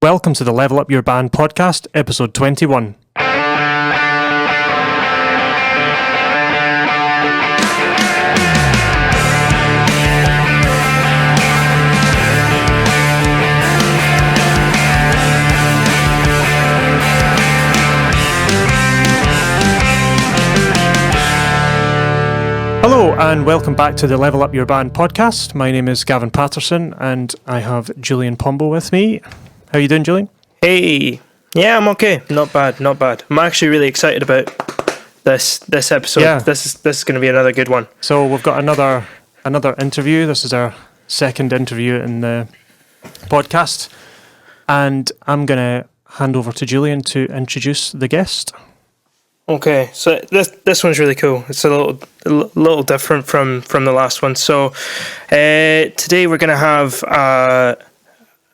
Welcome to the Level Up Your Band podcast, episode 21. Hello and welcome back to the Level Up Your Band podcast. My name is Gavin Patterson and I have Julian Pombo with me. How you doing, Julian? Hey, yeah, I'm okay. Not bad. I'm actually really excited about this episode. Yeah. This is going to be another good one. So we've got another interview. This is our second interview in the podcast, and I'm going to hand over to Julian to introduce the guest. Okay, so this one's really cool. It's a little different from the last one. So today we're going to have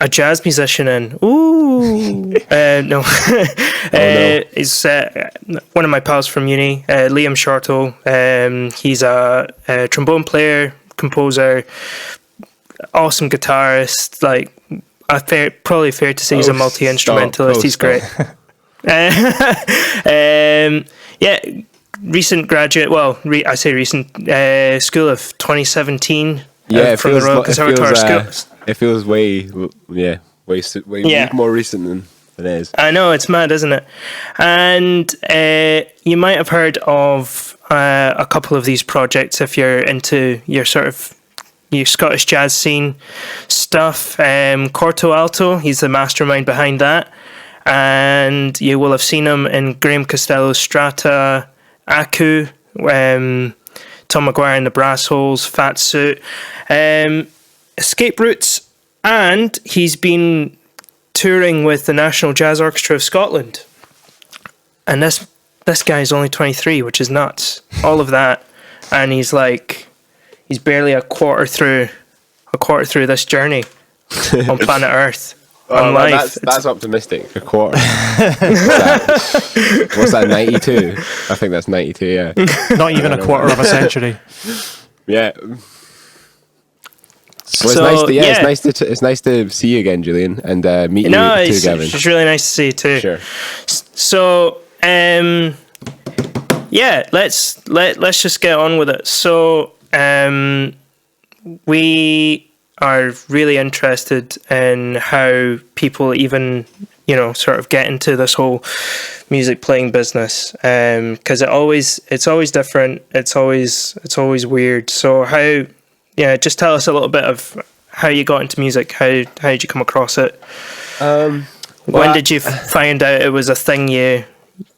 a jazz musician in. Ooh, no. He's one of my pals from uni, Liam Shortall. He's a trombone player, composer, awesome guitarist. Like, probably fair to say he's a multi-instrumentalist. He's great. Yeah, recent graduate. Well, I say recent. School of 2017. Yeah, from the Royal Conservatoire School. It feels way more recent than it is. I know, it's mad, isn't it? And you might have heard of a couple of these projects if you're into your Scottish jazz scene stuff. Corto.alto, he's the mastermind behind that. And you will have seen him in Graham Costello's STRATA, Aku, Tom McGuire and the Brassholes, Fat Suit, Escape Routes, and he's been touring with the National Jazz Orchestra of Scotland. And this guy's only 23, which is nuts. All of that, and he's barely a quarter through this journey on planet Earth. That's optimistic. A quarter. What's that? 92? I think that's 92. Yeah. Not even a quarter of a century. Yeah. Well, it's nice to see you again, Julian, and meet you too, Gavin. It's really nice to see you too. Sure. So, yeah, let's just get on with it. So, we are really interested in how people even, sort of get into this whole music playing business, because it's always different. It's always weird. So just tell us a little bit of how you got into music. How did you come across it? When did you find out it was a thing you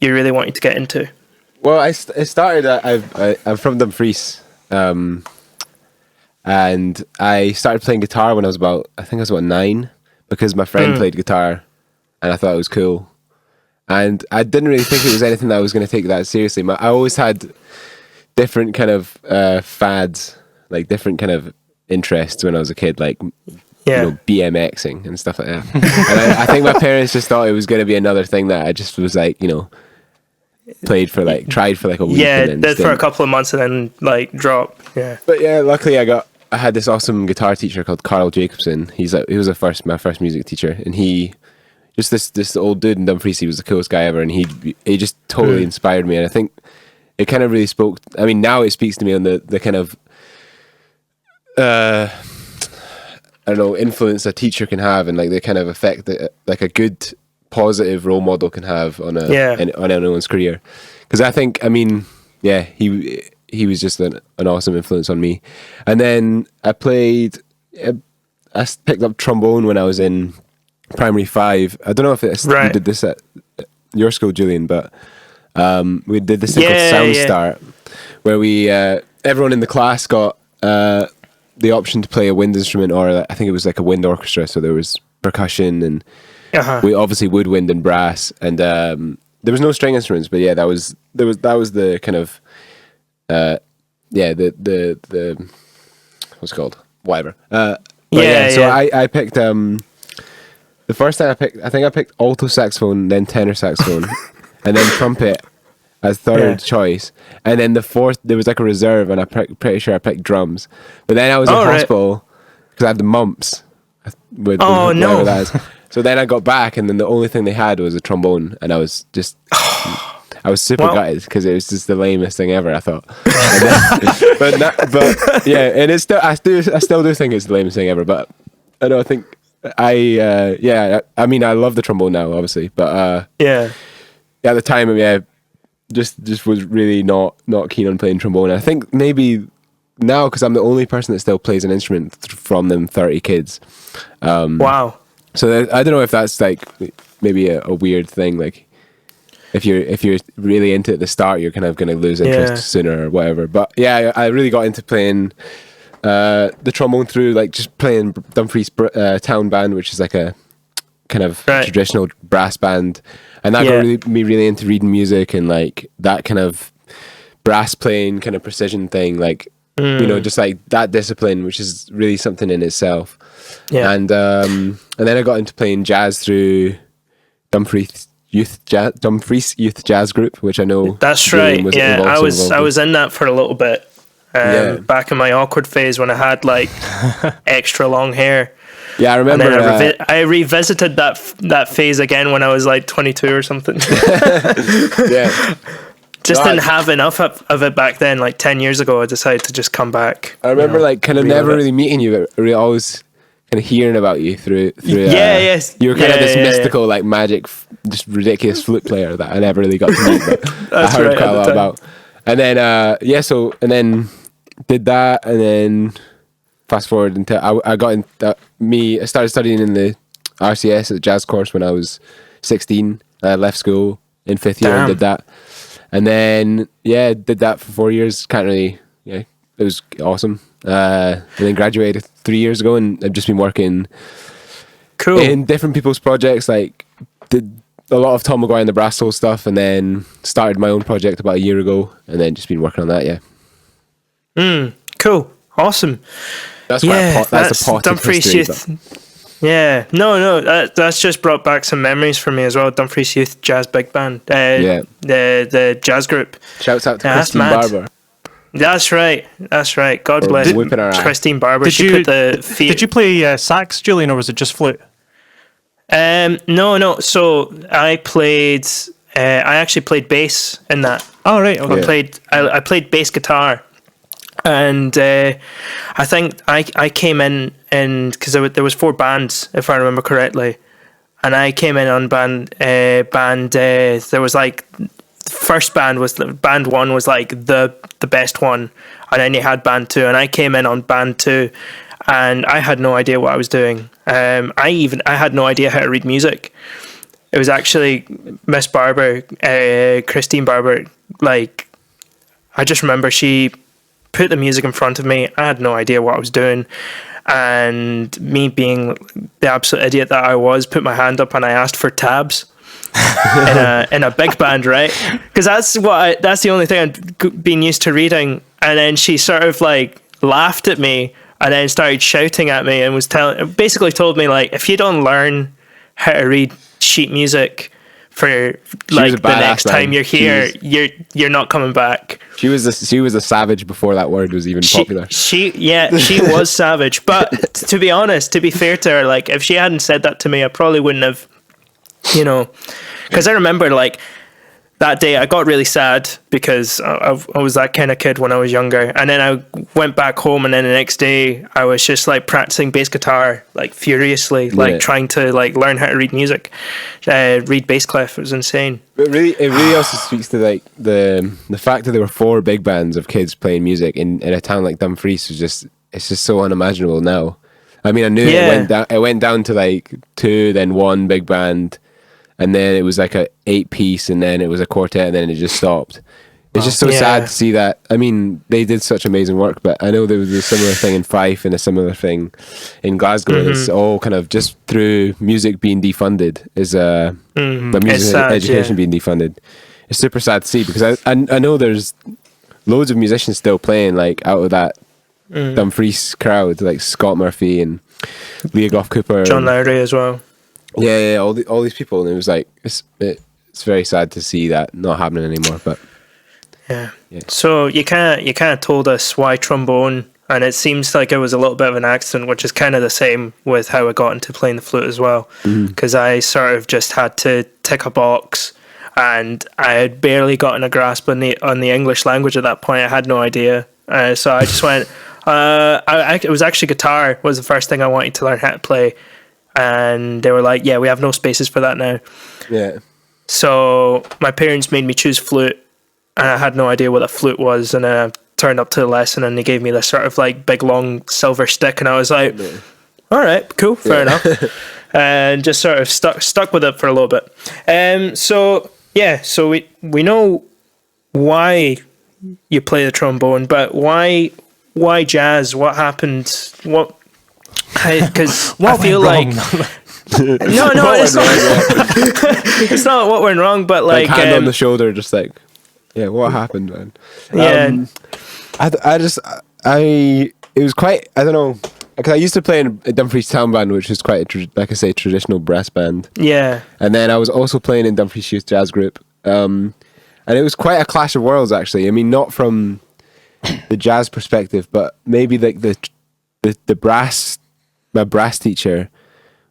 really wanted to get into? Well, it started. I'm from Dumfries. And I started playing guitar when I was about 9, because my friend played guitar and I thought it was cool. And I didn't really think it was anything that I was going to take that seriously. I always had different kind of fads, like different kind of interests when I was a kid, like BMXing and stuff like that. And I think my parents just thought it was going to be another thing that I just was like, tried for like a week. Yeah, did for a couple of months and then drop. Yeah. But yeah, luckily I had this awesome guitar teacher called Carl Jacobson. He was my first music teacher, and he just this old dude in Dumfries. He was the coolest guy ever, and he just totally inspired me. And I think it kind of really spoke. I mean, now it speaks to me on the kind of I don't know, influence a teacher can have, and like the kind of effect that like a good positive role model can have on anyone's career. Because I think, he was just an awesome influence on me. And then I picked up trombone when I was in primary 5. I don't know if you did this at your school, Julian, but we did this thing called Sound Start, where we everyone in the class got the option to play a wind instrument, or I think it was like a wind orchestra, so there was percussion and we obviously woodwind and brass, and there was no string instruments, but yeah, that was the kind of the what's it called, whatever. So I picked the first time I picked alto saxophone, then tenor saxophone, and then trumpet as third choice, and then the fourth there was like a reserve, and I'm pretty sure I picked drums. But then I was in hospital because I had the mumps. That is. So then I got back, and then the only thing they had was a trombone, and I was just, I was super gutted because it was just the lamest thing ever, I thought. But yeah, and it's still, I still do think it's the lamest thing ever. But I don't think I mean, I love the trombone now, obviously, but at the time, just was really not keen on playing trombone. I think maybe now, because I'm the only person that still plays an instrument from them 30 kids. Wow. So I don't know if that's like maybe a weird thing. Like if you're really into it at the start, you're kind of going to lose interest sooner or whatever. But yeah, I really got into playing the trombone through like just playing Dumfries Town Band, which is like a kind of traditional brass band, and that got me really into reading music and like that kind of brass playing kind of precision thing, like you know, just like that discipline, which is really something in itself. And then I got into playing jazz through Dumfries Youth Jazz Group, which I know that's right. Yeah, I was in that for a little bit. Back in my awkward phase when I had like extra long hair. Yeah, I remember. And then I revisited that phase again when I was like 22 or something. Just didn't have enough of it back then. Like 10 years ago, I decided to just come back. I remember like kind of never really meeting you, but always kind of hearing about you through you were kind of this mystical like magic, just ridiculous flute player that I never really got to meet, but I heard quite a lot about. And then and then did that, and then fast forward until I got in I started studying in the RCS at the jazz course when I was 16. I left school in 5th year and did that, and then did that for 4 years. Can't really it was awesome. And then graduated 3 years ago, and I've just been working in different people's projects. Like did a lot of McGuire and the Brassholes stuff, and then started my own project about a year ago, and then just been working on that. Cool, awesome. That's that's a pot Dumfries of history, Youth. No, that's just brought back some memories for me as well. Dumfries Youth Jazz Big Band, the jazz group. Shouts out to Christine Barber. That's right. God bless Christine Barber. Did you play sax, Julian, or was it just flute? No. So I played. I actually played bass in that. Oh right. Okay. I played bass guitar, and I think I came in because there was 4 bands, if I remember correctly, and I came in on band. There was like first band 1 was like the best one, and then you had band 2, and I came in on band 2, and I had no idea what I was doing. I had no idea how to read music. It was actually Miss Barber, Christine Barber. Like, I just remember she put the music in front of me. I had no idea what I was doing, and me being the absolute idiot that I was, put my hand up and I asked for tabs. in a big band, right? Because that's the only thing I'd been used to reading. And then she sort of like laughed at me and then started shouting at me and basically told me like, if you don't learn how to read sheet music for like the next time you're here, you're not coming back. She was a savage before that word was even popular. She was savage. But to be honest, to be fair to her, like if she hadn't said that to me, I probably wouldn't have. Because I remember like that day I got really sad because I was that kind of kid when I was younger, and then I went back home, and then the next day I was just like practicing bass guitar like furiously, like trying to like learn how to read music, read bass clef. It was insane. But it really also speaks to like the fact that there were 4 big bands of kids playing music in a town like Dumfries it's just so unimaginable now. I mean, I knew it went down to like 2, then 1 big band. And then it was like a 8-piece, and then it was a quartet, and then it just stopped. It's just so sad to see that. I mean, they did such amazing work, but I know there was a similar thing in Fife and a similar thing in Glasgow. Mm-hmm. It's all kind of just through music being defunded, the music education being defunded. It's super sad to see, because I know there's loads of musicians still playing like out of that Dumfries crowd, like Scott Murphy and Leah Goff Cooper, John Lowry as well. Yeah, all these people, and it was like it's very sad to see that not happening anymore. But yeah. So you kind of told us why trombone And it seems like it was a little bit of an accident, which is kind of the same with how I got into playing the flute as well. Because I sort of just had to tick a box, and I had barely gotten a grasp on the English language at that point. I had no idea. So I just went, it was actually guitar was the first thing I wanted to learn how to play. And they were like, yeah, we have no spaces for that now. Yeah. So my parents made me choose flute, and I had no idea what a flute was. And I turned up to the lesson, and they gave me this sort of like big long silver stick, and I was like, all right, cool, fair enough. And just sort of stuck with it for a little bit. So we know why you play the trombone, but why jazz? What happened? Because I feel like no, it's not. It's not what went wrong, but like hand on the shoulder, just like, yeah, what happened, man? Yeah, it was quite, I don't know, because I used to play in a Dumfries Town Band, which is quite like I say, traditional brass band. Yeah, and then I was also playing in Dumfries Youth Jazz Group, and it was quite a clash of worlds, actually. I mean, not from the jazz perspective, but maybe like the brass. My brass teacher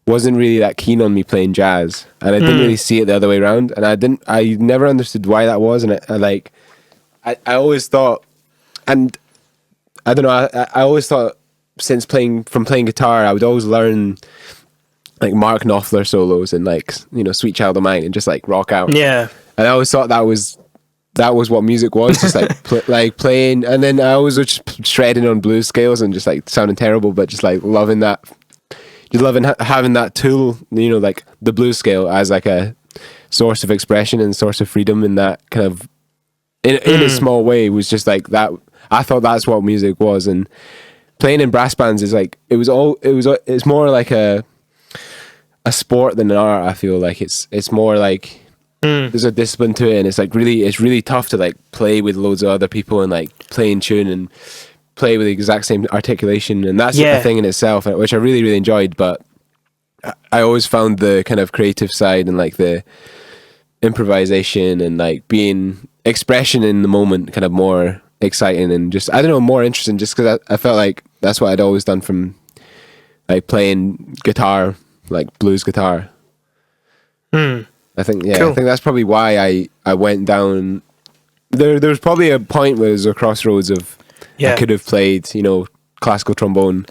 wasn't really that keen on me playing jazz, and I didn't really see it the other way around, and I never understood why that was, and I always thought, and I don't know, I always thought since playing guitar, I would always learn like Mark Knopfler solos and like, you know, Sweet Child of Mine and just like rock out. Yeah, and I always thought that was what music was, just like like playing, and then I was just shredding on blues scales and just like sounding terrible, but just like loving that, just loving having that tool, you know, like the blues scale as like a source of expression and source of freedom, in that kind of in a small way was just like that. I thought that's what music was, and playing in brass bands is like it's more like a sport than an art. I feel like it's more like there's a discipline to it, and it's really tough to like play with loads of other people and like play in tune and play with the exact same articulation, and that's a thing in itself, which I really enjoyed. But I always found the kind of creative side and like the improvisation and like being expression in the moment kind of more exciting and just, I don't know, more interesting, just because I felt like that's what I'd always done from like playing guitar, like blues guitar. I think cool. I think that's probably why I went down there. There was probably a point where there was a crossroads of I could have played, you know, classical trombone,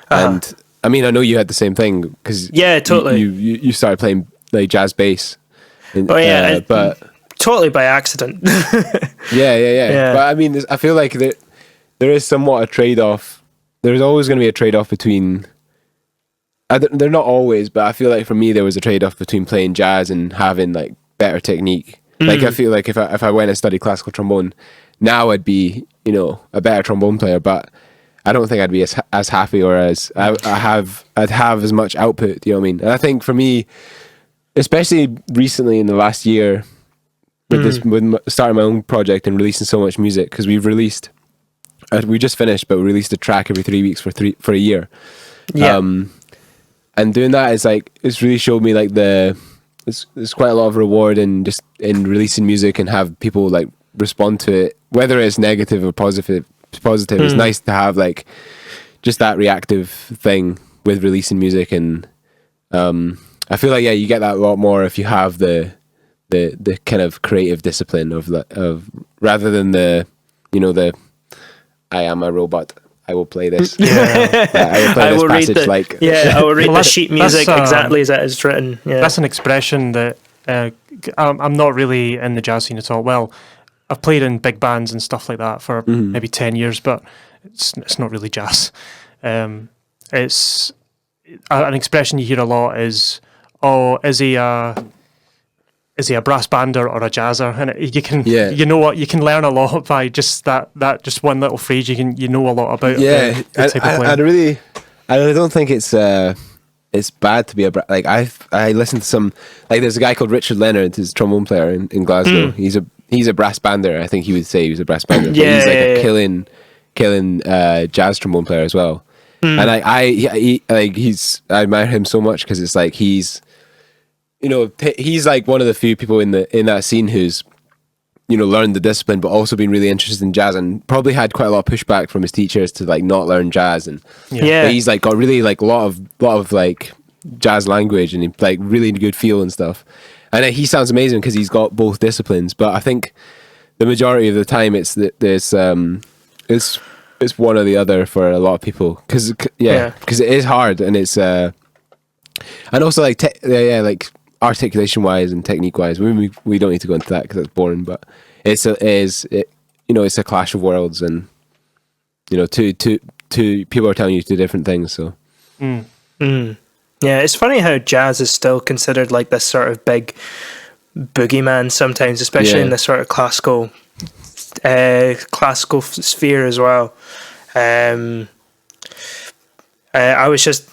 and I mean, I know you had the same thing because totally you started playing like jazz bass. But totally by accident. yeah. But I mean, I feel like there is somewhat a trade-off. There's always going to be a trade-off between. They're not always, but I feel like for me there was a trade-off between playing jazz and having like better technique. Like I feel like if I went and studied classical trombone, now I'd be, you know, a better trombone player, but I don't think I'd be as happy or as I'd have as much output. You know what I mean? And I think for me, especially recently in the last year, with starting my own project and releasing so much music, because we've released, we just finished, but we released a track every 3 weeks for a year. Yeah. And doing that is like, it's really showed me like there's quite a lot of reward in just in releasing music and have people like respond to it, whether it's negative or positive. It's nice to have like just that reactive thing with releasing music, and I feel like you get that a lot more if you have the kind of creative discipline of rather than the I am a robot, I will play this. I will read the sheet music exactly as it is written. Yeah. That's an expression that I'm not really in the jazz scene at all. Well, I've played in big bands and stuff like that for maybe 10 years, but it's not really jazz. It's an expression you hear a lot is, "Oh, is he a brass bander or a jazzer?" And you can, you know what, you can learn a lot by just that just one little phrase. You know a lot about. The type of playing. I don't think it's bad to be a like I listen to some, like there's a guy called Richard Leonard, who's a trombone player in Glasgow. He's a brass bander. I think he would say he was a brass bander. But he's like a killing jazz trombone player as well. And I admire him so much because it's like he's like one of the few people in that scene who's learned the discipline, but also been really interested in jazz, and probably had quite a lot of pushback from his teachers to like not learn jazz. And but he's like got really like a lot of like jazz language, and like really good feel and stuff. And he sounds amazing because he's got both disciplines. But I think the majority of the time it's one or the other for a lot of people, because it is hard, and it's and also like like articulation wise and technique wise. We don't need to go into that because it's boring, but it's a clash of worlds, and two people are telling you two different things. So yeah, it's funny how jazz is still considered like this sort of big boogeyman sometimes, especially in the sort of classical sphere as well. I was just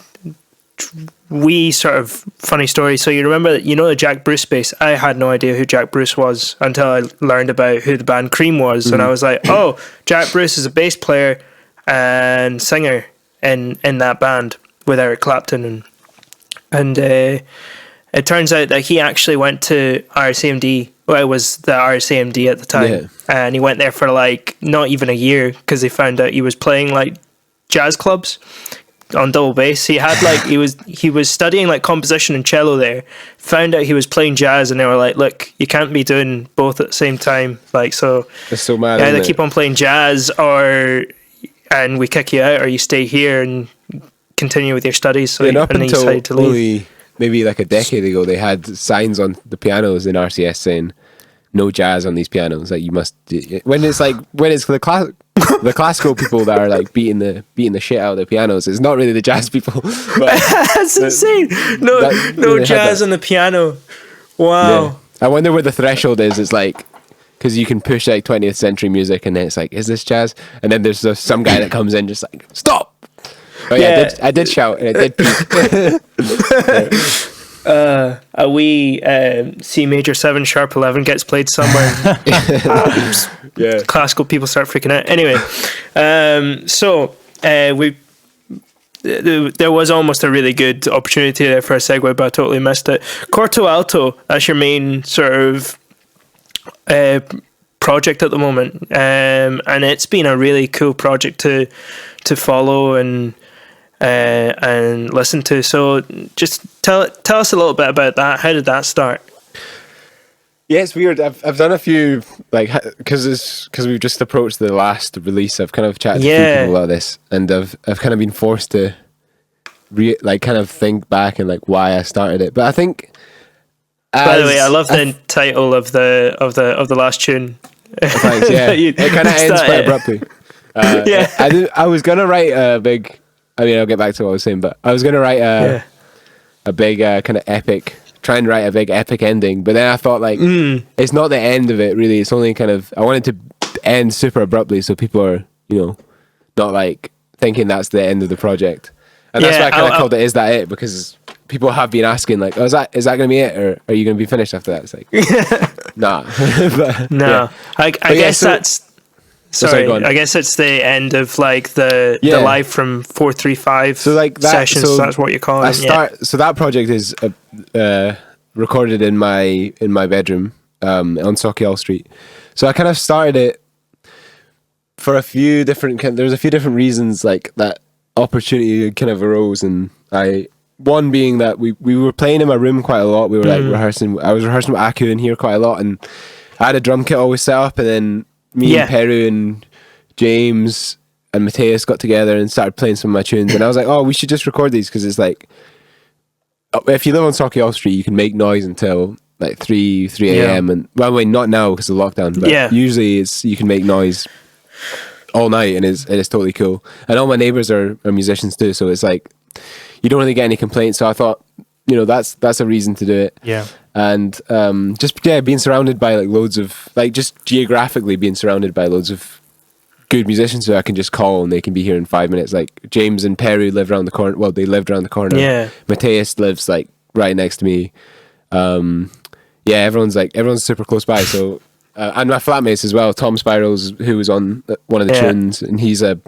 sort of funny story. So you remember, the Jack Bruce bass? I had no idea who Jack Bruce was until I learned about who the band Cream was, and I was like, oh, Jack Bruce is a bass player and singer in that band with Eric Clapton, and it turns out that he actually went to RCMD. Well, it was the RCMD at the time, and he went there for like not even a year because they found out he was playing like jazz clubs on double bass. He had like he was studying like composition and cello there. Found out he was playing jazz, and they were like, "Look, you can't be doing both at the same time." Like, so it's so mad. Either keep on playing jazz, and we kick you out, or you stay here and continue with your studies. So up until only maybe like a decade ago, they had signs on the pianos in RCS saying no jazz on these pianos. Like, you must when it's the classical people that are like beating the shit out of the pianos. It's not really the jazz people. That's insane. No jazz on the piano. Wow. Yeah. I wonder where the threshold is. It's like, because you can push like 20th century music, and then it's like, is this jazz? And then there's some guy that comes in just like, stop. Oh yeah, I did shout, and it did peak. A wee C major 7 sharp 11 gets played somewhere. Classical people start freaking out. Anyway, there was almost a really good opportunity there for a segue, but I totally missed it. Corto.alto, that's your main sort of project at the moment, and it's been a really cool project to follow and listen to. So just tell us a little bit about that. How did that start? Yeah, it's weird. I've done a few, like, because we've just approached the last release. I've kind of chatted to a few people about this, and I've kind of been forced to kind of think back and like why I started it. But I think, by the way, I love the title of the last tune. Thanks. Yeah, it kind of ends quite abruptly. I was gonna write a big. I mean, I'll get back to what I was saying, but I was gonna write a big kind of epic. Try and write a big epic ending, but then I thought like it's not the end of it really. It's only kind of, I wanted to end super abruptly so people are not like thinking that's the end of the project, and that's why I kind of called it "Is That It?" because people have been asking like, oh, is that gonna be it, or are you gonna be finished after that? It's like nah. But, no, I guess that's. Sorry, I guess it's the end of like the live from 435 sessions. So that's what you call it. So that project is recorded in my bedroom on Shortall Street. So I kind of started it for a few different. There's a few different reasons like that opportunity kind of arose, and one being that we were playing in my room quite a lot. We were like rehearsing. I was rehearsing with Aku in here quite a lot, and I had a drum kit always set up, and then me and Peru and James and Mateus got together and started playing some of my tunes, and I was like, oh, we should just record these, because it's like, if you live on Shortall Street, you can make noise until like 3 a.m. and well, wait, not now because of lockdown, but usually you can make noise all night, and it's totally cool. And all my neighbors are musicians too, so it's like you don't really get any complaints. So I thought, that's a reason to do it. Yeah. And being surrounded by like loads of, like, just geographically being surrounded by loads of good musicians who I can just call and they can be here in 5 minutes. Like James and Peru live around the corner. Well, they lived around the corner. Yeah. Mateus lives like right next to me. Everyone's super close by. So and my flatmates as well. Tom Spirals, who was on one of the tunes, and he's a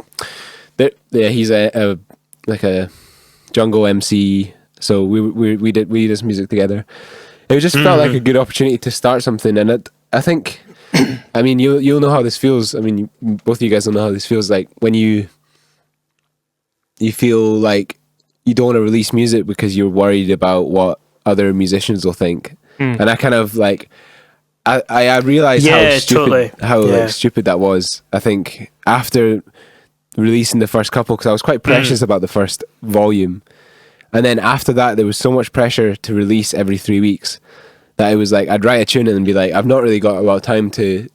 jungle MC. So we did this music together. It just felt like a good opportunity to start something, and I think I mean, you'll know how this feels. I mean, both of you guys will know how this feels like when you feel like you don't want to release music because you're worried about what other musicians will think. And I kind of like, I realized how stupid that was. I think after releasing the first couple, because I was quite precious about the first volume, and then after that there was so much pressure to release every 3 weeks that it was like I'd write a tune and be like, I've not really got a lot of time to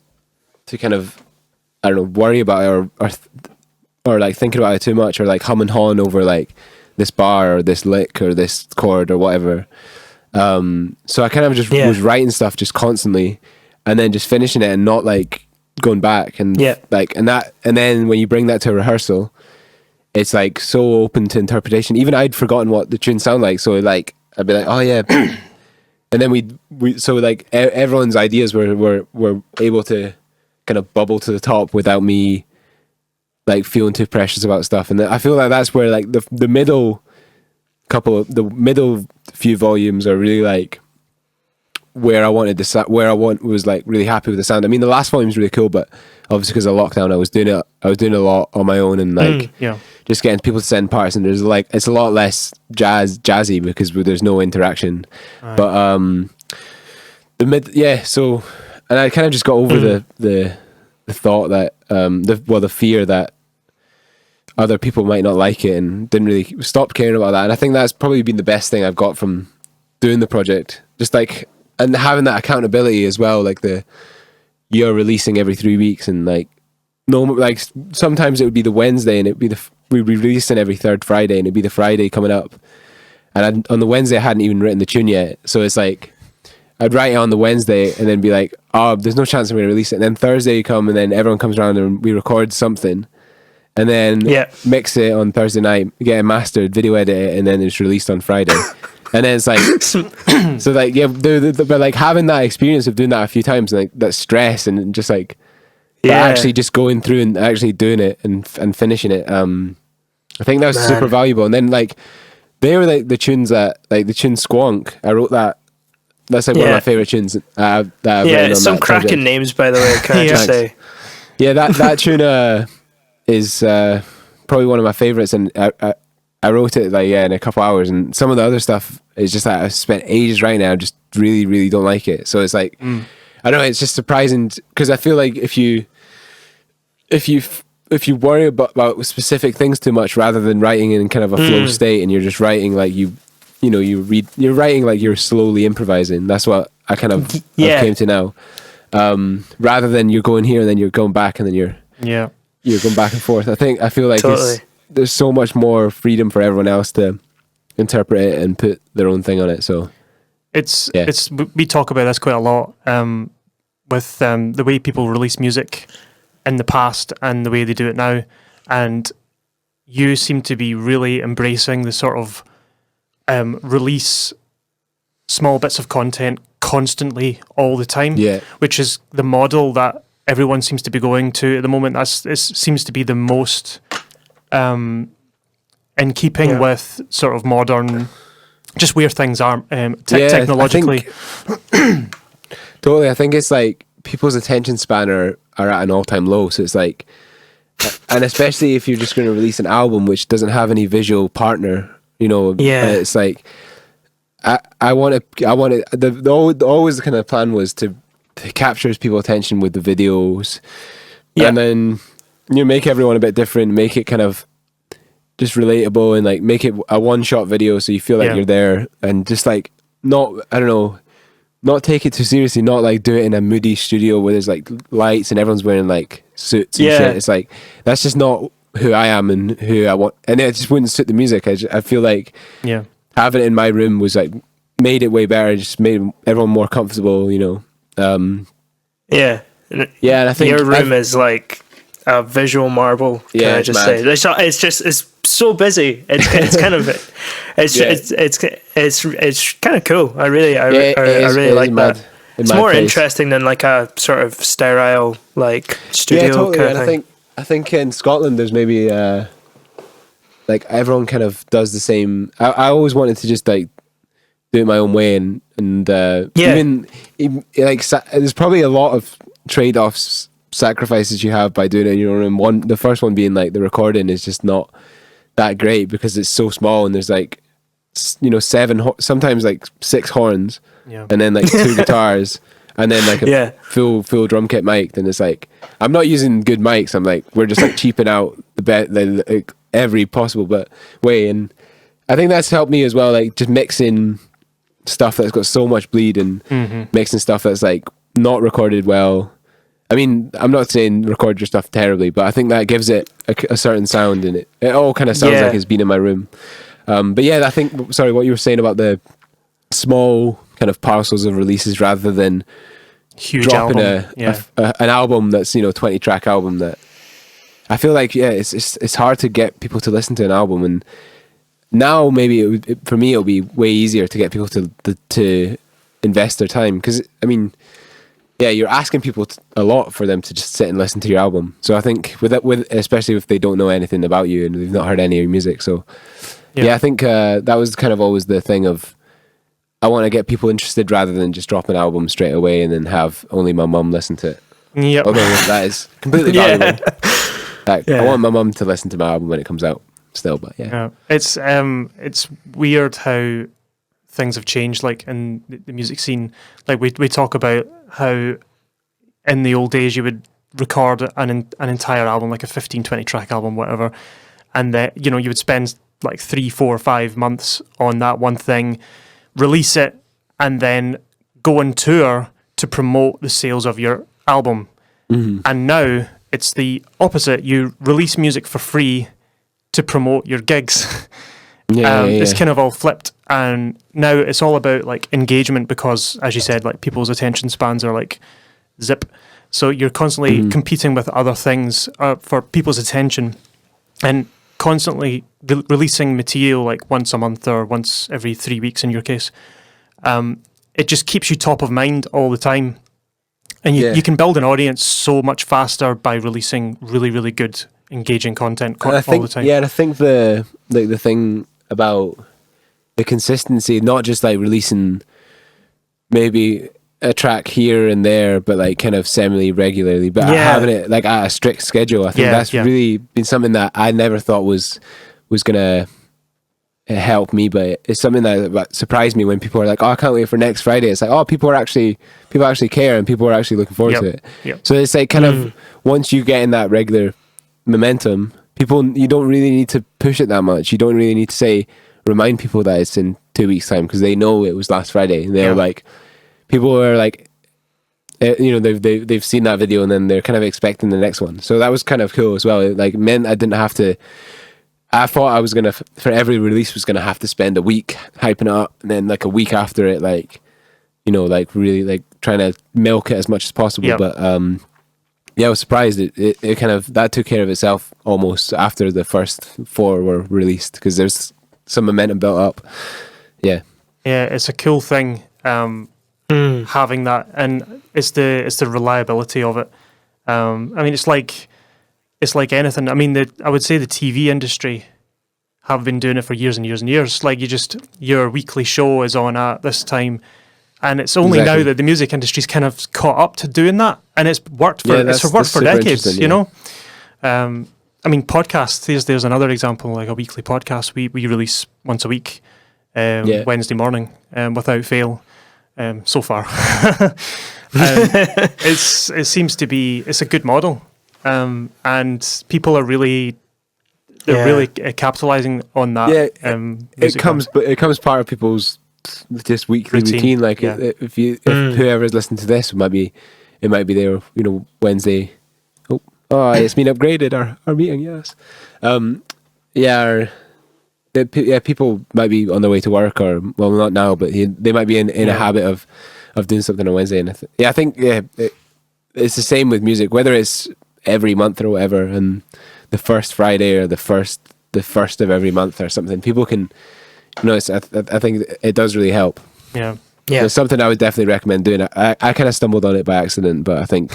kind of, I don't know, worry about it or like thinking about it too much, or like hum and haw over like this bar or this lick or this chord or whatever. So I kind of just was writing stuff just constantly, and then just finishing it and not like going back and like, and then when you bring that to a rehearsal, it's like so open to interpretation. Even I'd forgotten what the tune sounded like, so like I'd be like, oh yeah, and then we so like everyone's ideas were able to kind of bubble to the top without me like feeling too precious about stuff. And I feel like that's where like the middle few volumes are really like where I was like really happy with the sound. I mean, the last volume is really cool, but obviously because of lockdown, I was doing a lot on my own and like just getting people to send parts, and there's like it's a lot less jazzy because there's no interaction. Right. But so, and I kind of just got over the thought that the fear that other people might not like it, and didn't really stop caring about that. And I think that's probably been the best thing I've got from doing the project, just like, and having that accountability as well, like you're releasing every 3 weeks, and like like sometimes it would be the Wednesday and we'd be releasing every third Friday, and it'd be the Friday coming up, and on the Wednesday I hadn't even written the tune yet, so it's like I'd write it on the Wednesday and then be like, oh, there's no chance I'm going to release it, and then Thursday come, and then everyone comes around and we record something, and then mix it on Thursday night, get it mastered, video edit it, and then it's released on Friday. And then it's like, so like, but like having that experience of doing that a few times, and like that stress and just like, actually just going through and actually doing it and finishing it. I think that was super valuable. And then like, they were like the tunes that, like the tune Squonk, I wrote that. That's like one of my favorite tunes that I've written on some that cracking project. names, by the way, can I just say. Yeah, that tune is probably one of my favorites, and I wrote it like in a couple hours, and some of the other stuff is just like I spent ages writing it. I just really, really don't like it. So it's like I don't know. It's just surprising because I feel like if you worry about specific things too much rather than writing in kind of a flow state, and you're just writing like you're writing like you're slowly improvising. That's what I kind of I've came to now. Rather than you're going here and then you're going back and then you're going back and forth. I feel like there's so much more freedom for everyone else to interpret it and put their own thing on it. So it's we talk about this quite a lot with the way people release music in the past and the way they do it now, and you seem to be really embracing the sort of release small bits of content constantly all the time, which is the model that everyone seems to be going to at the moment. It seems to be the most in keeping with sort of modern, just where things are technologically. Totally. I think it's like people's attention span are at an all-time low, so it's like, and especially if you're just going to release an album which doesn't have any visual partner, it's like I want to always the kind of plan was to capture people's attention with the videos, and then make everyone a bit different, make it kind of just relatable, and like make it a one-shot video so you feel like you're there, and just like not take it too seriously, not like do it in a moody studio where there's like lights and everyone's wearing like suits and shit. It's like that's just not who I am and who I want, and it just wouldn't suit the music. I feel like having it in my room was like made it way better, just made everyone more comfortable, and I think your room is like a visual marble. Can I just say it's so busy. It's kind of it's kind of cool. I really like that. It's more interesting than like a sort of sterile like studio kind of thing. I think in Scotland there's maybe like everyone kind of does the same. I always wanted to just like do it my own way, and even like there's probably a lot of trade-offs, sacrifices you have by doing it in your own room. The first one being like the recording is just not that great because it's so small and there's like, you know, sometimes like 6 horns, and then like 2 guitars, and then like a full drum kit mic. Then it's like, I'm not using good mics. I'm like, we're just like cheaping out like every possible way. And I think that's helped me as well, like just mixing stuff that's got so much bleed and mixing stuff that's like not recorded well. I mean, I'm not saying record your stuff terribly, but I think that gives it a certain sound, and it all kind of sounds like it's been in my room. But yeah, I think, sorry, what you were saying about the small kind of parcels of releases rather than huge dropping album. an album that's, you know, 20-track album, that I feel like, it's hard to get people to listen to an album. And now maybe for me it'll be way easier to get people to invest their time, because I mean, you're asking people a lot for them to just sit and listen to your album. So I think with especially if they don't know anything about you and they've not heard any of your music. So I think that was kind of always the thing of, I want to get people interested rather than just drop an album straight away and then have only my mum listen to it. Yep. Although that is completely valuable. I want my mum to listen to my album when it comes out still, but it's weird how things have changed, like in the music scene. Like we talk about how in the old days you would record an entire album, like a 15-20 track album, whatever, and that, you know, you would spend like 3, 4, 5 months on that one thing, release it, and then go on tour to promote the sales of your album. And now it's the opposite. You release music for free to promote your gigs. It's kind of all flipped, and now it's all about like engagement, because as you said, like people's attention spans are like zip, so you're constantly competing with other things for people's attention, and constantly releasing material like once a month or once every 3 weeks in your case. It just keeps you top of mind all the time, and you can build an audience so much faster by releasing really, really good engaging content all the time. And I think the thing about the consistency, not just like releasing maybe a track here and there, but like kind of semi-regularly, but having it like at a strict schedule. I think that's really been something that I never thought was gonna help me, but it's something that surprised me when people are like, "Oh, I can't wait for next Friday." It's like, "Oh, people actually care, and people are actually looking forward to it." So it's like kind of, once you get in that regular momentum, you don't really need to push it that much. You don't really need to remind people that it's in 2 weeks' time, because they know it was last Friday, and they're like, people are like, you know, they've seen that video and then they're kind of expecting the next one. So that was kind of cool as well. It like meant I didn't have to. I thought I was gonna, for every release, was gonna have to spend a week hyping it up, and then like a week after it, like, you know, like really like trying to milk it as much as possible. But I was surprised. It kind of, that took care of itself almost after the first 4 were released, because there's some momentum built up. Yeah, it's a cool thing having that, and it's the reliability of it. I mean, it's like anything. I mean, I would say the TV industry have been doing it for years and years and years. Like, your weekly show is on at this time, and it's only now that the music industry's kind of caught up to doing that, and it's worked for decades. You know, I mean, podcasts. There's another example, like a weekly podcast. We release once a week, Wednesday morning, without fail. So far, it seems to be, it's a good model, and people are really capitalizing on that. It comes part of people's just weekly routine. Like if whoever's listening to this, it might be there, you know, Wednesday. Oh, it's been upgraded, our meeting, yes. People might be on their way to work, or, well, not now, but they might be in a habit of doing something on Wednesday. And I think it's the same with music, whether it's every month or whatever, and the first Friday or the first of every month or something. People can, you know, I think it does really help. Yeah. It's something I would definitely recommend doing. I kind of stumbled on it by accident, but I think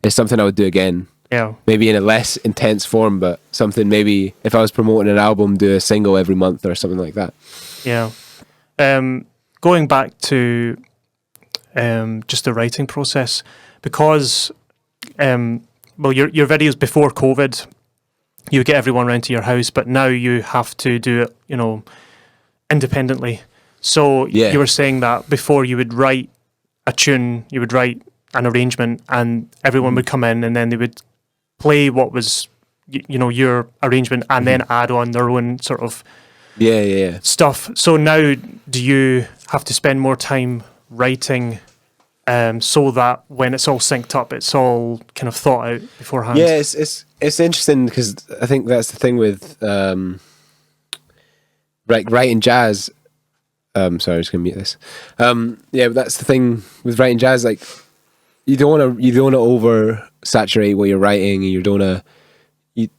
it's something I would do again. Yeah. Maybe in a less intense form, but something, maybe if I was promoting an album, do a single every month or something like that. Yeah. Going back to just the writing process, because your videos before COVID, you would get everyone round to your house, but now you have to do it, independently. So you were saying that before you would write a tune, you would write an arrangement, and everyone would come in, and then they would play what was, your arrangement, and then add on their own sort of stuff. So now, do you have to spend more time writing, so that when it's all synced up, it's all kind of thought out beforehand? Yeah, it's interesting, because I think that's the thing with writing jazz. Sorry, I'm just gonna mute this. But that's the thing with writing jazz. Like, you don't want to oversaturate what you're writing, and you don't want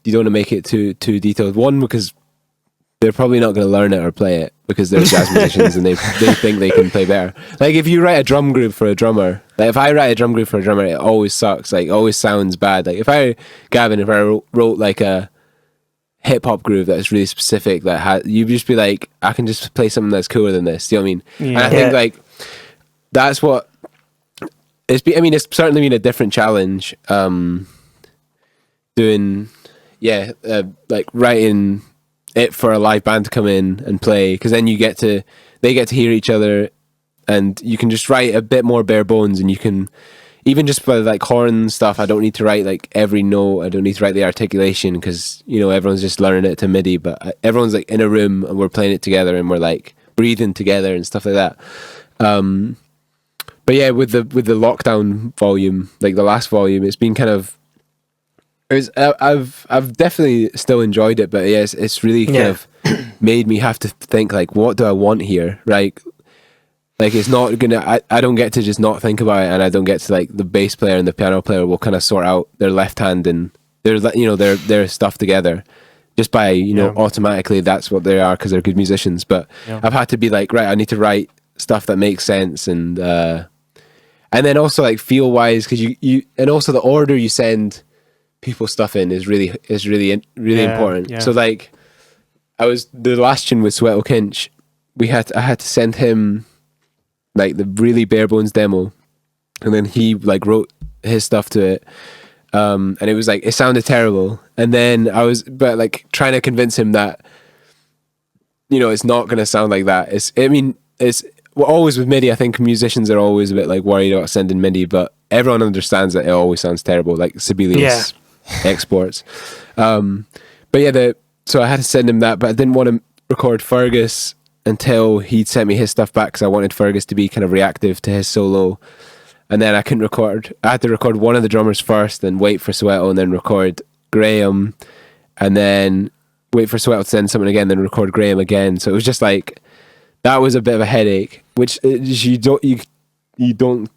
to make it too detailed. One, because they're probably not going to learn it or play it, because they're jazz musicians and they think they can play better. Like, if you write a drum group for a drummer, like if I write a drum group for a drummer, it always sucks. Like, it always sounds bad. Like, if I wrote like a hip hop groove that's really specific, you'd just be like, I can just play something that's cooler than this. Do you know what I mean? Yeah. And I think like that's what it's certainly been a different challenge. Doing like writing it for a live band to come in and play, because then they get to hear each other, and you can just write a bit more bare bones, and you can even just for like horn stuff, I don't need to write like every note, I don't need to write the articulation, because everyone's just learning it to MIDI, but everyone's like in a room and we're playing it together and we're like breathing together and stuff like that. But yeah, with the lockdown volume, like the last volume, it's been kind of, I've definitely still enjoyed it, but yes, it's really kind of made me have to think, like, what do I want here, right? Like, it's not gonna, I don't get to just not think about it, and I don't get to, like, the bass player and the piano player will kind of sort out their left hand and their stuff together just by automatically that's what they are, because they're good musicians. But I've had to be like, right, I need to write stuff that makes sense, and then also like feel wise, because you and also the order you send people stuff in is really important. So like, the last tune with Sweat O'Kinch, I had to send him like the really bare bones demo, and then he like wrote his stuff to it, and it was like, it sounded terrible, and then I was trying to convince him that it's not going to sound like that. It's always with MIDI, I think musicians are always a bit like worried about sending MIDI, but everyone understands that it always sounds terrible, like Sibelius exports. But yeah, so I had to send him that, but I didn't want to record Fergus until he'd sent me his stuff back, because I wanted Fergus to be kind of reactive to his solo. And then I couldn't record. I had to record one of the drummers first, then wait for Sweato, and then record Graham, and then wait for Sweato to send something again, then record Graham again. So it was just like, that was a bit of a headache, which you don't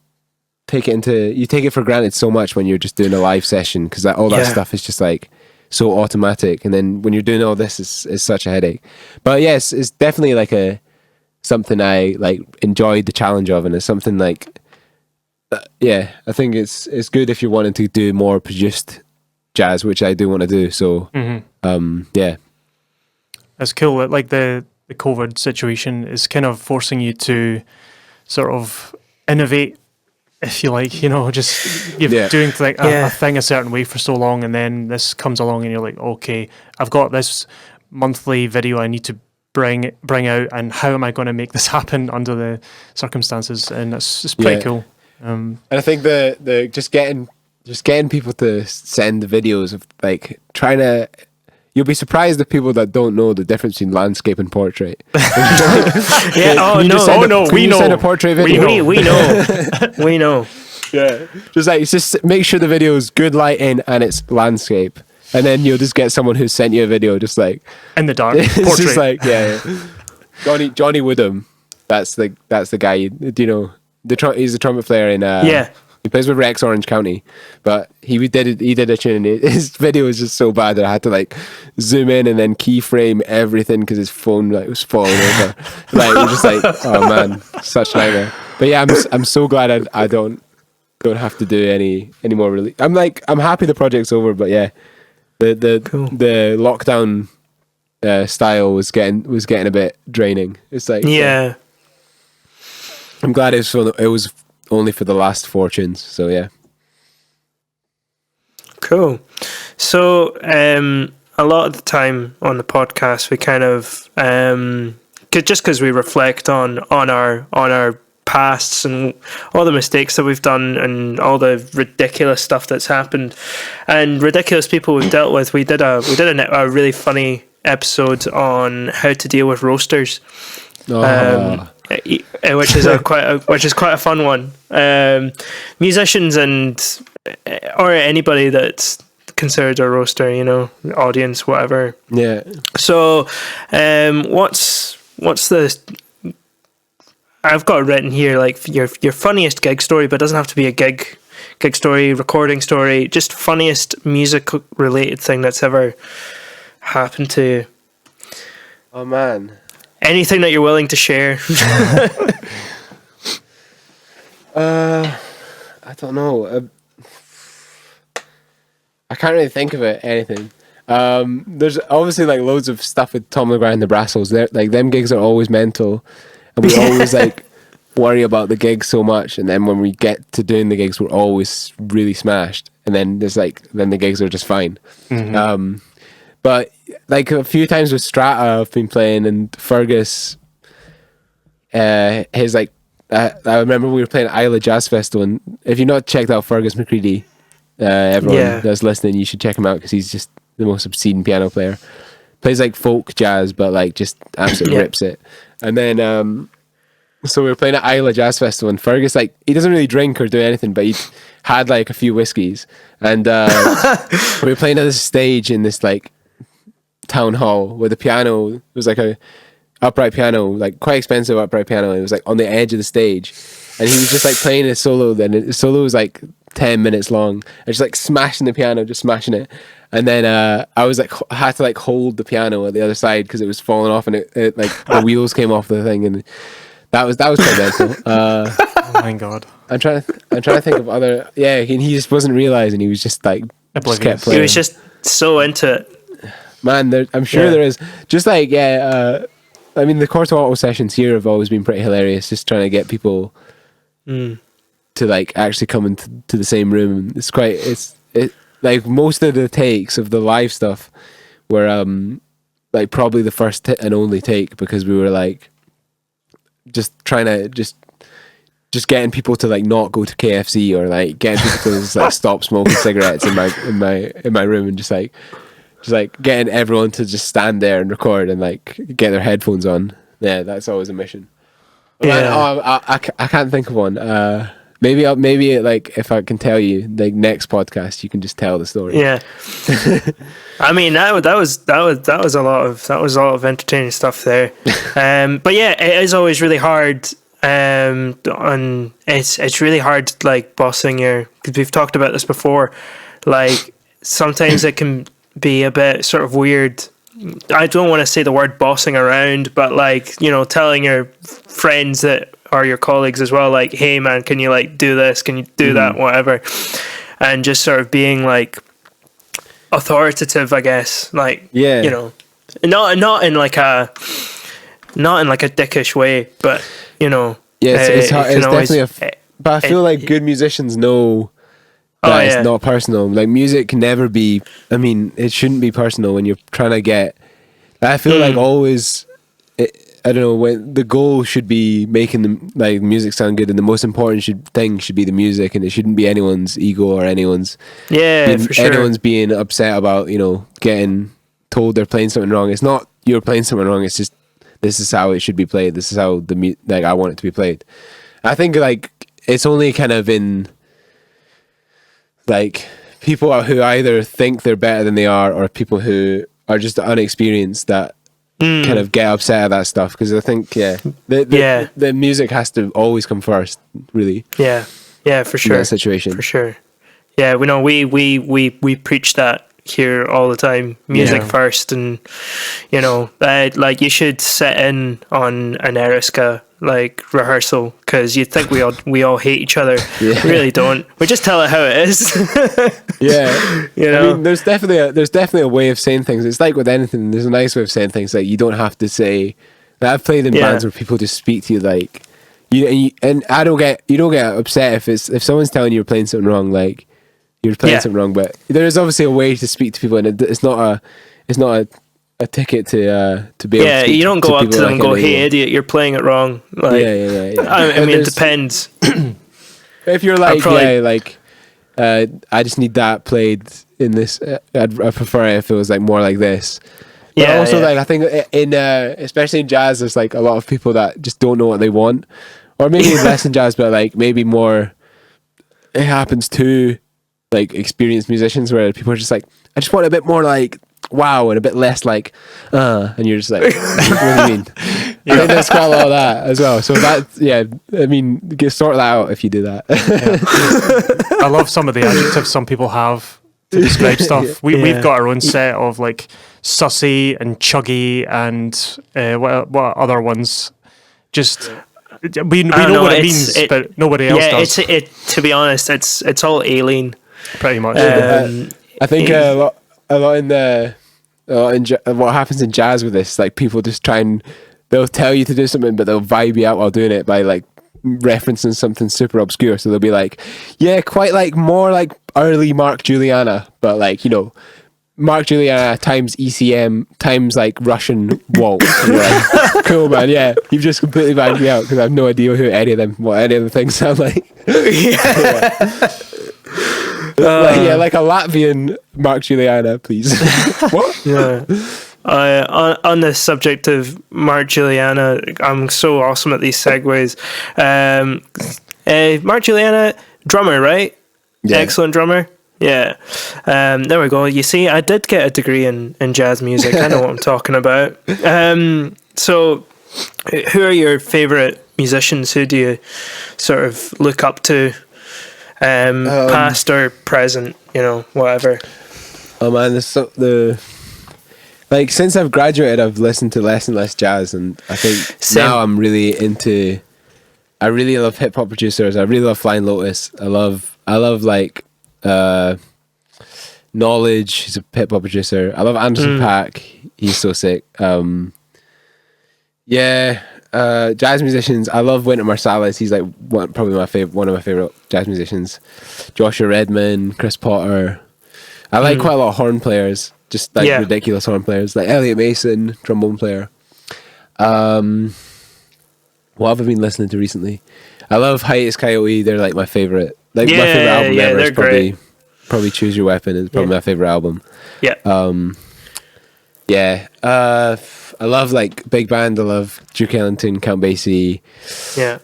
take it into, you take it for granted so much when you're just doing a live session, because all that stuff is just like so automatic, and then when you're doing all this, it's such a headache. But yes, it's definitely like something I like enjoyed the challenge of, and it's something like I think it's good if you're wanting to do more produced jazz, which I do want to do. So it's cool. Like the COVID situation is kind of forcing you to sort of innovate, if you like, just you're doing like a thing a certain way for so long, and then this comes along and you're like, okay, I've got this monthly video I need to bring out, and how am I going to make this happen under the circumstances? And it's pretty cool. And I think the just getting people to send the videos of like trying to, you'll be surprised at people that don't know the difference between landscape and portrait. We know. Send a portrait video. We know. Yeah, just make sure the video is good lighting and it's landscape, and then you'll just get someone who sent you a video just like in the dark. It's portrait. just like Johnny Woodham. That's the guy. Do you know he's a trumpet player in he plays with Rex Orange County, but he did a tune, and his video was just so bad that I had to like zoom in and then keyframe everything, because his phone was falling over. Like, it was just like, oh man, such nightmare. But yeah, I'm so glad I don't have to do any more really. I'm happy the project's over, but yeah, the lockdown style was getting a bit draining. It's like I'm glad it was only for the last 4 tunes. So yeah. Cool. So a lot of the time on the podcast, we kind of just because we reflect on our pasts and all the mistakes that we've done and all the ridiculous stuff that's happened and ridiculous people we've dealt with. We did a really funny episode on how to deal with roasters. Which is quite a fun one. Musicians or anybody that's considered a roaster, audience, whatever. Yeah. So, what's the? I've got it written here like your funniest gig story, but it doesn't have to be a gig story, recording story. Just funniest music related thing that's ever happened to you. Oh man. Anything that you're willing to share. I don't know. I can't really think of anything. There's obviously like loads of stuff with Tom McGuire and the Brassholes. Like them gigs are always mental, and we always like worry about the gigs so much. And then when we get to doing the gigs, we're always really smashed. And then then the gigs are just fine. Mm-hmm. But like a few times with STRATA, I've been playing, and Fergus, his like, I remember we were playing at Isla Jazz Festival, and if you've not checked out Fergus McCready, everyone that's listening, you should check him out because he's just the most obscene piano player. Plays like folk jazz, but like just absolutely rips it. And then, so we were playing at Isla Jazz Festival, and Fergus, like, he doesn't really drink or do anything, but he had like a few whiskeys, and we were playing at this stage in this like town hall where the piano, it was like a upright piano, like quite expensive upright piano. It was like on the edge of the stage, and he was just like playing his solo. Then his solo was like 10 minutes long, and just like smashing the piano, just smashing it. And then I was like, I had to like hold the piano at the other side because it was falling off, and it like the wheels came off the thing, and that was quite mental. Oh my god! I'm trying to think of other. Yeah, he just wasn't realizing. He was just like just kept playing. He was just so into it. Man, I'm sure there is. Just like, I mean, the corto.alto sessions here have always been pretty hilarious, just trying to get people to like actually come into the same room. It's like most of the takes of the live stuff were like probably the first and only take, because we were like just trying to just getting people to like not go to KFC, or like getting people to just like stop smoking cigarettes in my room, and just like getting everyone to just stand there and record and like get their headphones on. Yeah, that's always a mission. Yeah. I can't think of one. Maybe like if I can tell you, like next podcast, you can just tell the story. Yeah. I mean that was a lot of entertaining stuff there. But yeah, it is always really hard. And it's really hard like bossing because we've talked about this before. Like sometimes it can be a bit sort of weird. I don't want to say the word bossing around, but like, telling your friends that are your colleagues as well, like, hey man, can you like do this? Can you do that? Whatever. And just sort of being like authoritative, I guess. Like, not in like a dickish way, but yeah, it's hard. It's definitely but I feel like good musicians know that it's not personal. Like music can never be, I mean, it shouldn't be personal when you're trying to get, I feel like always, I don't know, when the goal should be making the like music sound good, and the most important thing should be the music, and it shouldn't be anyone's ego or anyone's for sure. Anyone's being upset about getting told they're playing something wrong. It's not you're playing something wrong. It's just this is how it should be played. This is how like I want it to be played. I think like it's only kind of in like people who either think they're better than they are, or people who are just unexperienced that kind of get upset at that stuff, because I think the music has to always come first, really. Yeah, for sure. In that situation, for sure. Yeah, we know we preach that here all the time. Music first, and like you should sit in on an Eriska like rehearsal, because you think we all hate each other. We really don't. We just tell it how it is. I mean, there's definitely a way of saying things. It's like with anything, there's a nice way of saying things. Like you don't have to say. Like, I've played in bands where people just speak to you like and you don't get upset if someone's telling you you're playing something wrong, like you're playing something wrong, but there is obviously a way to speak to people, and it's not a ticket to be able to speak. Yeah, you don't go up to them and go, "Hey, idiot, you're playing it wrong." Like, yeah. I mean, it depends. If you're like, I just need that played in this. I'd prefer it if it was like more like this. But also, like, I think in especially in jazz, there's like a lot of people that just don't know what they want, or maybe less in jazz, but like maybe more. It happens to like experienced musicians where people are just like, I just want a bit more like wow and a bit less like and you're just like, what do you mean? I think there's quite a lot of that as well. So I mean, sort that out if you do that. I love some of the adjectives some people have to describe stuff. We've got our own set of like sussy and chuggy and what other ones. Just we know what it means, but nobody else does. To be honest, it's all alien, pretty much. I think a lot in what happens in jazz with this, like people just they'll tell you to do something, but they'll vibe you out while doing it by like referencing something super obscure. So they'll be like, yeah, quite like more like early Mark Juliana, but like, you know, Mark Juliana times ECM times like Russian waltz. And you're like, cool, man. Yeah, you've just completely vibed me out because I have no idea what any of the things sound like. Like a Latvian Mark Juliana, please. What? Yeah. On the subject of Mark Juliana, I'm so awesome at these segues. Mark Juliana, drummer, right? Yeah. Excellent drummer. Yeah. There we go. You see, I did get a degree in jazz music. I know what I'm talking about. So, who are your favourite musicians? Who do you sort of look up to? Past or present, you know, whatever. Oh man, like since I've graduated, I've listened to less and less jazz, and I think now I'm really into. I really love hip hop producers. I really love Flying Lotus. I love like Knowledge. He's a hip hop producer. I love Anderson .Paak. He's so sick. Jazz musicians. I love Wynton Marsalis. He's like probably one of my favorite jazz musicians. Joshua Redman, Chris Potter. I like quite a lot of horn players, just like ridiculous horn players, like Elliot Mason, trombone player. What have I been listening to recently? I love Hiatus Coyote. They're like my favorite. Like my favorite album ever is probably Choose Your Weapon is probably my favorite album. Yeah. I love like big band. I love Duke Ellington, Count Basie. Yeah.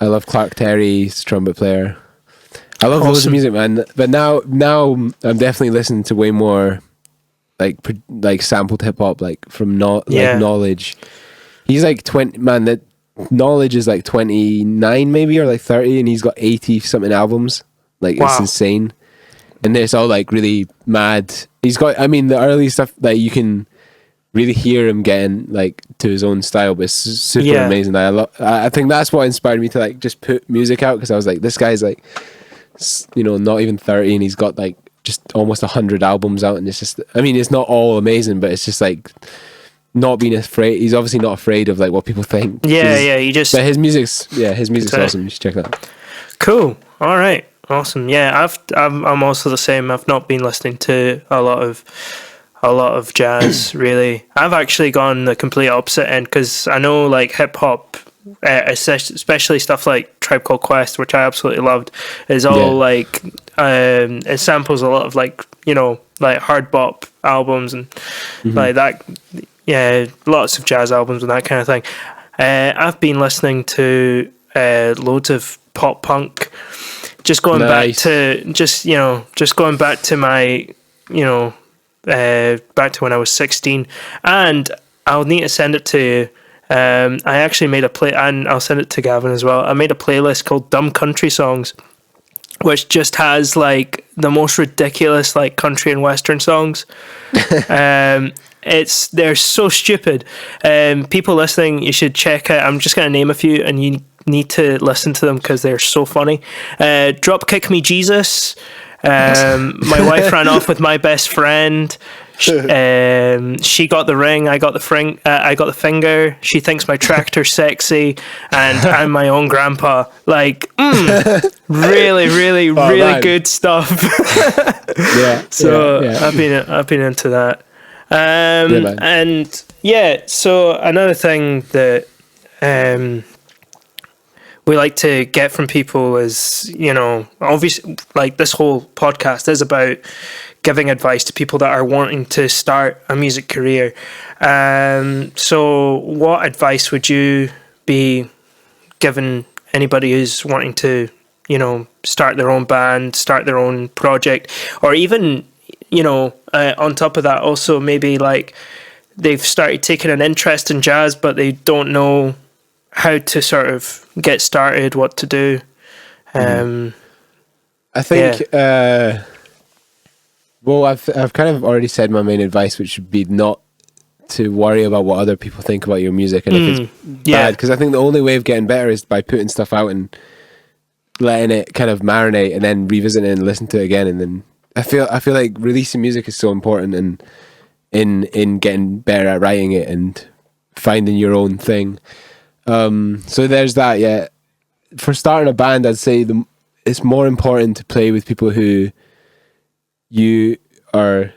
I love Clark Terry's trumpet player. I love loads of music, man. But now I'm definitely listening to way more like sampled hip hop, like from Knowledge. He's like 20. Man, that Knowledge is like 29 maybe or like 30, and he's got 80 something albums. Like it's insane, and it's all like really mad. He's got. I mean, the early stuff that you can really hear him getting like to his own style, but it's super amazing. I think that's what inspired me to like just put music out, because I was like, this guy's like, you know, not even 30, and he's got like just almost 100 albums out, and it's just, I mean, it's not all amazing, but it's just like not being afraid. He's obviously not afraid of like what people think. But his music's awesome. You should check that out. Cool. All right. Awesome. Yeah, I'm also the same. I've not been listening to a lot of jazz really. I've actually gone the complete opposite end, because I know like hip hop, especially stuff like Tribe Called Quest, which I absolutely loved, is all like it samples a lot of like, you know, like hard bop albums and like that. Yeah, lots of jazz albums and that kind of thing. I've been listening to loads of pop punk. Just going back to my, you know, back to when I was 16, and I'll need to send it to you. I actually made and I'll send it to Gavin as well. I made a playlist called Dumb Country Songs, which just has like the most ridiculous like country and western songs. They're so stupid. People listening, you should check out. I'm just gonna name a few, and you need to listen to them because they're so funny. Drop Kick Me Jesus. My wife ran off with my best friend. She got the ring, I got the finger. She thinks my tractor's sexy, and I'm my own grandpa. Like, really, really, really man. good stuff. Yeah. So yeah. I've been into that. Man. And so another thing that we like to get from people is, obviously, like, this whole podcast is about giving advice to people that are wanting to start a music career. So what advice would you be giving anybody who's wanting to, start their own band, start their own project, or even, on top of that, also maybe like they've started taking an interest in jazz, but they don't know how to sort of get started, what to do. I think, well, I've kind of already said my main advice, which would be not to worry about what other people think about your music and if it's bad, because I think the only way of getting better is by putting stuff out and letting it kind of marinate and then revisiting it and listen to it again. And then I feel like releasing music is so important and in getting better at writing it and finding your own thing. So there's that. Yeah, for starting a band, I'd say it's more important to play with people who you are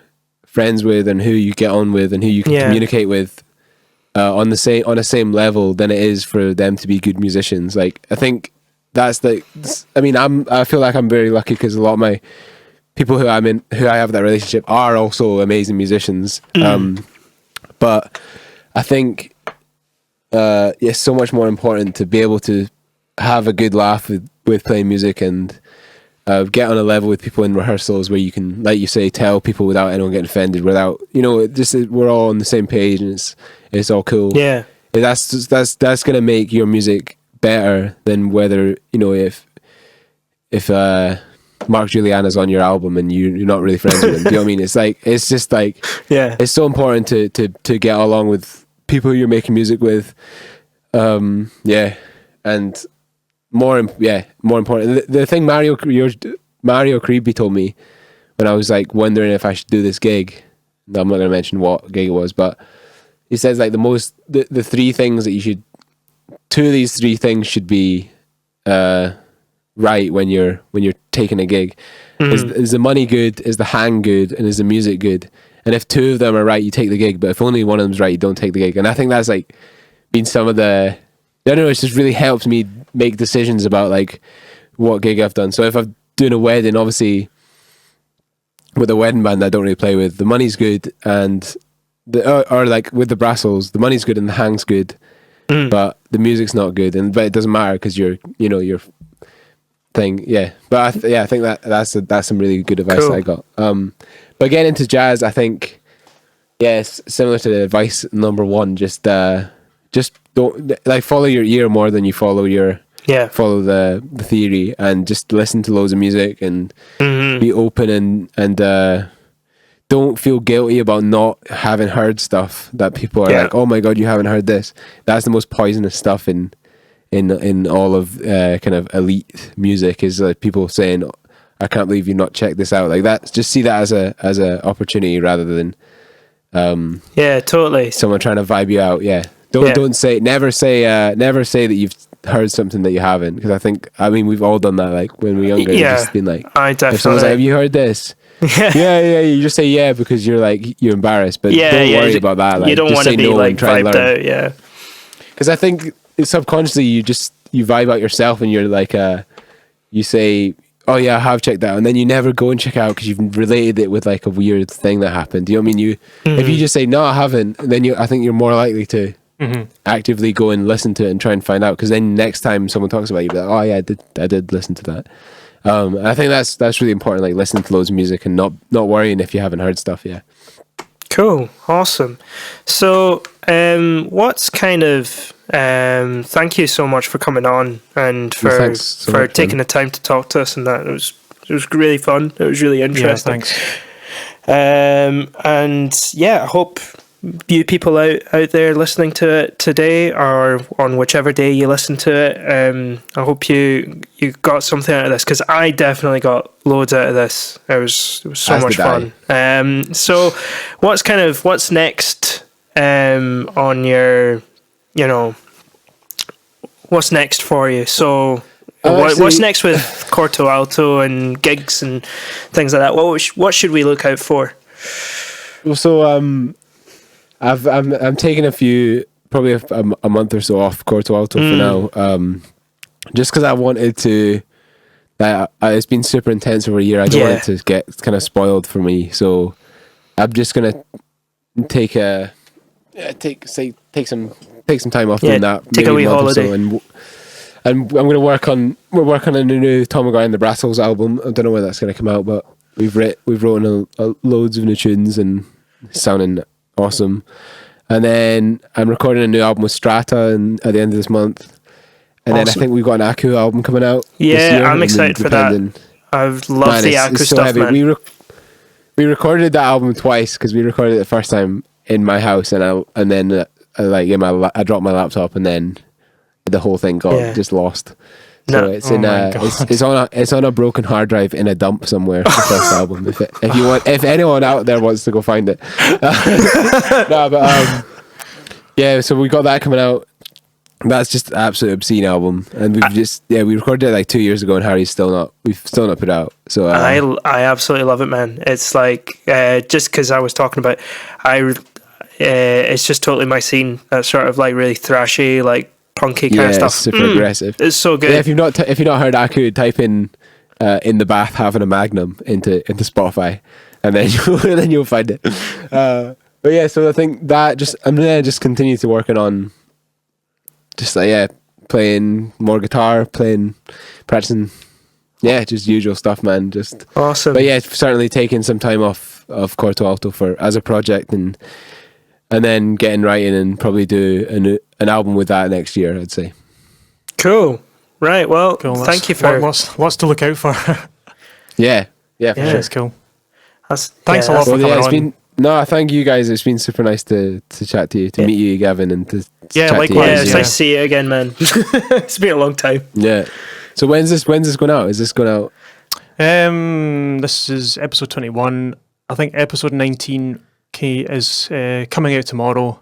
friends with and who you get on with and who you can communicate with on the same level than it is for them to be good musicians. Like, I think that's I feel like I'm very lucky because a lot of my people who I have that relationship are also amazing musicians. But I think it's so much more important to be able to have a good laugh with playing music and get on a level with people in rehearsals where you can, like you say, tell people without anyone getting offended, without, we're all on the same page and it's all cool. Yeah. That's going to make your music better than whether, if Mark Juliana's on your album and you're not really friends with him. Do you know what I mean? It's just like, it's so important to get along with people you're making music with. And more important, the thing Mario Creeby told me when I was like wondering if I should do this gig, I'm not going to mention what gig it was, but he says like the three things that you should, two of these three things should be right when you're taking a gig. Is the money good, is the hang good, and is the music good? And if two of them are right, you take the gig, but if only one of them's right, you don't take the gig. And I think that's like been some of the, I don't know, it's just really helped me make decisions about like what gig I've done. So if I'm doing a wedding, obviously with a wedding band I don't really play with, the money's good, and or like with the Brassholes, the money's good and the hang's good, but the music's not good, but it doesn't matter because your thing, But I think that's some really good advice that I got. But getting into jazz, I think, it's similar to the advice number one. Just don't like follow your ear more than you follow follow the theory, and just listen to loads of music and be open and don't feel guilty about not having heard stuff that people are like, oh my god, you haven't heard this. That's the most poisonous stuff in all of kind of elite music, is like people saying, I can't believe you've not checked this out. Like that, just see that as a opportunity rather than totally someone trying to vibe you out. Never say that you've heard something that you haven't, because I mean we've all done that, like when we're younger, just been like, I definitely, if someone's like, have you heard this? You just say because you're embarrassed, but don't worry about that. Like, you don't want to be like vibed out, because I think subconsciously you vibe out yourself and you're like you say, oh yeah, I have checked that out, and then you never go and check it out because you've related it with like a weird thing that happened. Do you know what I mean? If you just say no, I haven't, then I think you're more likely to actively go and listen to it and try and find out, because then next time someone talks about it, you'll be like, oh yeah, I did listen to that. I think that's really important, like listening to loads of music and not worrying if you haven't heard stuff. Cool, awesome. So what's kind of thank you so much for coming on and for taking the time to talk to us, and that it was really fun. It was really interesting. Thanks. And I hope you people out there listening to it today, or on whichever day you listen to it, I hope you got something out of this, because I definitely got loads out of this. It was so much fun. So what's next on your, what's next for you? So what's next with corto.alto and gigs and things like that? What should we look out for? Well, so I'm taking probably a month or so off corto.alto for now, just because I wanted to. It's been super intense over a year. I don't want it to get kind of spoiled for me, so I'm just gonna take some time off doing that. Take a wee holiday, and I'm gonna work on a new Tom McGuire and the Brassholes album. I don't know when that's gonna come out, but we've written loads of new tunes and sounding awesome. And then I'm recording a new album with STRATA at the end of this month. And then I think we've got an Aku album coming out. Yeah, this year, I'm excited for that. I've loved the Aku stuff, heavy. Man. We recorded that album twice, because we recorded it the first time in my house, and then I dropped my laptop, and then the whole thing got just lost. So it's it's on a broken hard drive in a dump somewhere. The first album. If anyone out there wants to go find it, So we got that coming out. That's just an absolute obscene album, and we recorded it like 2 years ago, and we've still not put it out. So I absolutely love it, man. It's like just because I was talking about, it's just totally my scene. That sort of like really thrashy, like punky kind of stuff. Super aggressive. It's so good. Yeah, if you've not heard Aku, type in the bath having a Magnum into Spotify, and then you'll find it. But yeah, so I think that I'm gonna just continue to working on playing more guitar, practicing, just usual stuff, man. Just awesome. But yeah, certainly taking some time off of corto.alto as a project, and then getting writing, and probably do an album with that next year, I'd say. Cool. Right. Well, thank you for lots to look out for. yeah, for sure. It's cool. Thanks a lot for coming on. Thank you guys. It's been super nice to chat to you, to meet you, Gavin, and to chat likewise. to you. Yeah, it's nice to see you again, man. It's been a long time. Yeah. So when's this going out? Is this going out? This is episode 21. I think episode 19 is coming out tomorrow.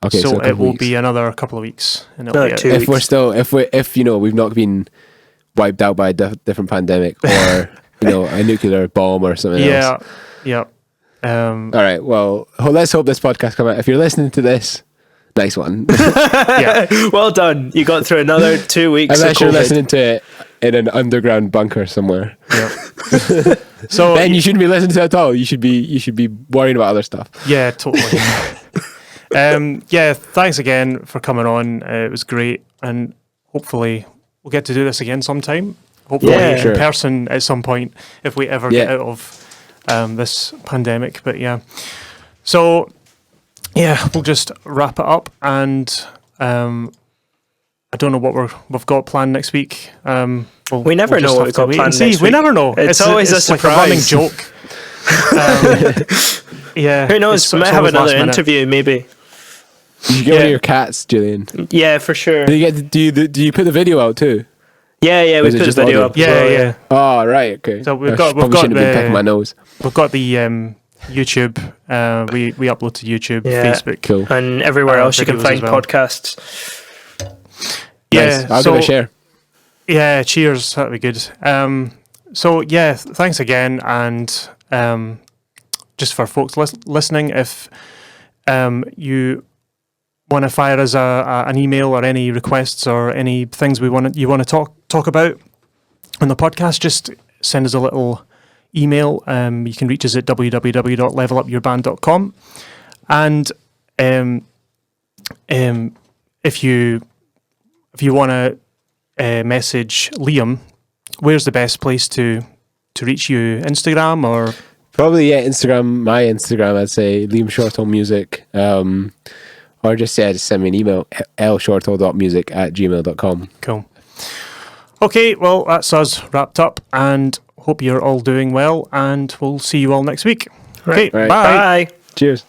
Okay, so it will weeks. be another couple of weeks. And it'll be 2 weeks. If we've not been wiped out by a different pandemic, or a nuclear bomb or something else. Yeah. All right. Well, let's hope this podcast comes out. If you're listening to this, nice one. Well done. You got through another 2 weeks. Unless you're listening to it in an underground bunker somewhere. Yeah. So then you shouldn't be listening to it at all. You should be worrying about other stuff. Yeah, totally. Thanks again for coming on. It was great, and hopefully we'll get to do this again sometime. Hopefully in person at some point, if we ever get out of this pandemic. But so we'll just wrap it up, and I don't know what we've got planned next week. We never know what we've got planned next week. We never know. It's always a surprise. Like a running joke. Who knows? We might have another interview, maybe. Did you get one of your cats, Julian? Yeah, for sure. Do you put the video out too? Yeah, we put the video up. Yeah. Oh, right, okay. So we've got picking my nose. We've got the YouTube. We upload to YouTube, Facebook, cool, and everywhere else you can find podcasts. Yeah, nice. I'll give it a share. Yeah, cheers. That'd be good. Thanks again, and just for folks listening, if you want to fire us an email or any requests or any things you want to talk about on the podcast, just send us a little email. You can reach us at www.levelupurband.com, and if you want to message Liam, where's the best place to reach you? Instagram or? Probably, Instagram. My Instagram, I'd say Liam Shortall Music. Or just send me an email, lshortall.music@gmail.com. Cool. Okay, well, that's us wrapped up, and hope you're all doing well, and we'll see you all next week. Okay, right. Bye. Cheers.